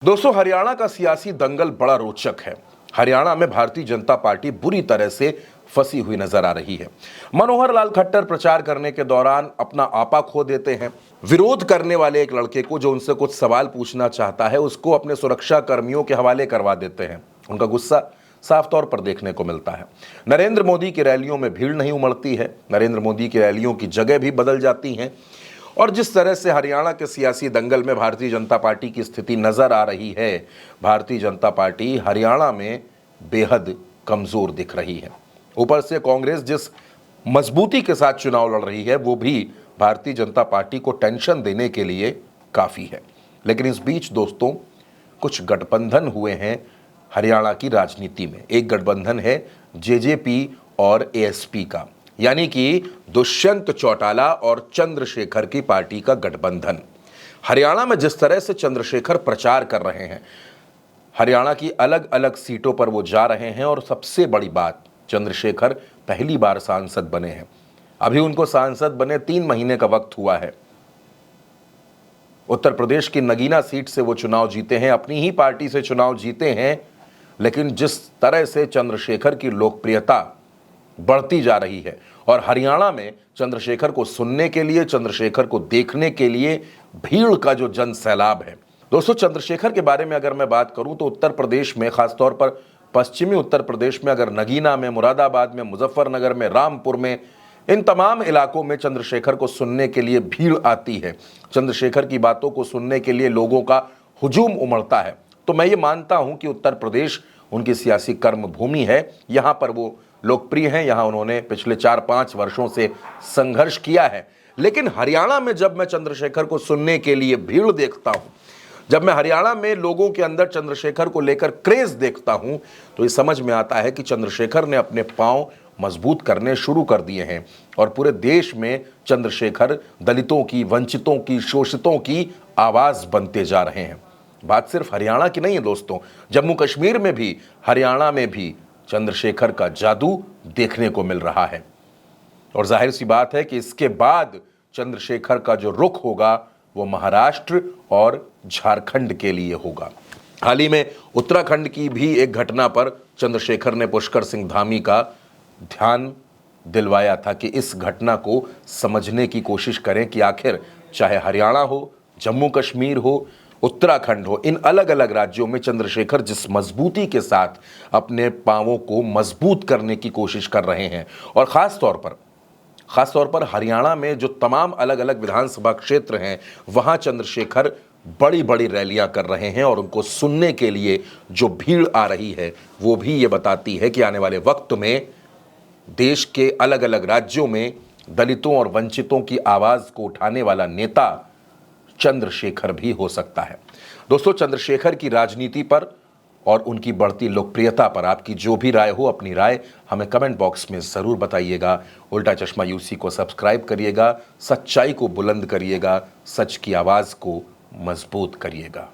दोस्तों, हरियाणा का सियासी दंगल बड़ा रोचक है। हरियाणा में भारतीय जनता पार्टी बुरी तरह से फंसी हुई नजर आ रही है। मनोहर लाल खट्टर प्रचार करने के दौरान अपना आपा खो देते हैं। विरोध करने वाले एक लड़के को जो उनसे कुछ सवाल पूछना चाहता है उसको अपने सुरक्षा कर्मियों के हवाले करवा देते हैं। उनका गुस्सा साफ तौर पर देखने को मिलता है। नरेंद्र मोदी की रैलियों में भीड़ नहीं उमड़ती है। नरेंद्र मोदी की रैलियों की जगह भी बदल जाती हैं। और जिस तरह से हरियाणा के सियासी दंगल में भारतीय जनता पार्टी की स्थिति नजर आ रही है, भारतीय जनता पार्टी हरियाणा में बेहद कमजोर दिख रही है। ऊपर से कांग्रेस जिस मजबूती के साथ चुनाव लड़ रही है वो भी भारतीय जनता पार्टी को टेंशन देने के लिए काफी है। लेकिन इस बीच दोस्तों, कुछ गठबंधन हुए हैं हरियाणा की राजनीति में। एक गठबंधन है जेजेपी और एएसपी का, यानी कि दुष्यंत चौटाला और चंद्रशेखर की पार्टी का गठबंधन। हरियाणा में जिस तरह से चंद्रशेखर प्रचार कर रहे हैं, हरियाणा की अलग अलग सीटों पर वो जा रहे हैं, और सबसे बड़ी बात, चंद्रशेखर पहली बार सांसद बने हैं। अभी उनको सांसद बने 3 महीने का वक्त हुआ है। उत्तर प्रदेश की नगीना सीट से वो चुनाव जीते हैं, अपनी ही पार्टी से चुनाव जीते हैं। लेकिन जिस तरह से चंद्रशेखर की लोकप्रियता बढ़ती जा रही है और हरियाणा में चंद्रशेखर को सुनने के लिए, चंद्रशेखर को देखने के लिए भीड़ का जो जन सैलाब है। दोस्तों, चंद्रशेखर के बारे में अगर मैं बात करूं तो उत्तर प्रदेश में, खासतौर पर पश्चिमी उत्तर प्रदेश में, अगर नगीना में, मुरादाबाद में, मुजफ्फरनगर में, रामपुर में, इन तमाम इलाकों में चंद्रशेखर को सुनने के लिए भीड़ आती है। चंद्रशेखर की बातों को सुनने के लिए लोगों का हुजूम उमड़ता है। तो मैं ये मानता हूं कि उत्तर प्रदेश उनकी सियासी कर्म भूमि है। यहां पर वो लोकप्रिय हैं, यहां उन्होंने पिछले 4-5 वर्षों से संघर्ष किया है। लेकिन हरियाणा में जब मैं चंद्रशेखर को सुनने के लिए भीड़ देखता हूं, जब मैं हरियाणा में लोगों के अंदर चंद्रशेखर को लेकर क्रेज देखता हूं, तो ये समझ में आता है कि चंद्रशेखर ने अपने पांव मजबूत करने शुरू कर दिए हैं और पूरे देश में चंद्रशेखर दलितों की, वंचितों की, शोषितों की आवाज बनते जा रहे हैं। बात सिर्फ हरियाणा की नहीं है दोस्तों, जम्मू कश्मीर में भी, हरियाणा में भी चंद्रशेखर का जादू देखने को मिल रहा है। और जाहिर सी बात है कि इसके बाद चंद्रशेखर का जो रुख होगा वो महाराष्ट्र और झारखंड के लिए होगा। हाल ही में उत्तराखंड की भी एक घटना पर चंद्रशेखर ने पुष्कर सिंह धामी का ध्यान दिलवाया था कि इस घटना को समझने की कोशिश करें कि आखिर चाहे हरियाणा हो, जम्मू कश्मीर हो, उत्तराखंड हो, इन अलग अलग राज्यों में चंद्रशेखर जिस मजबूती के साथ अपने पांवों को मजबूत करने की कोशिश कर रहे हैं, और खासतौर पर हरियाणा में जो तमाम अलग अलग विधानसभा क्षेत्र हैं वहां चंद्रशेखर बड़ी बड़ी रैलियां कर रहे हैं, और उनको सुनने के लिए जो भीड़ आ रही है वो भी ये बताती है कि आने वाले वक्त में देश के अलग अलग राज्यों में दलितों और वंचितों की आवाज को उठाने वाला नेता चंद्रशेखर भी हो सकता है। दोस्तों, चंद्रशेखर की राजनीति पर और उनकी बढ़ती लोकप्रियता पर आपकी जो भी राय हो, अपनी राय हमें कमेंट बॉक्स में ज़रूर बताइएगा। उल्टा चश्मा यूसी को सब्सक्राइब करिएगा, सच्चाई को बुलंद करिएगा, सच की आवाज़ को मजबूत करिएगा।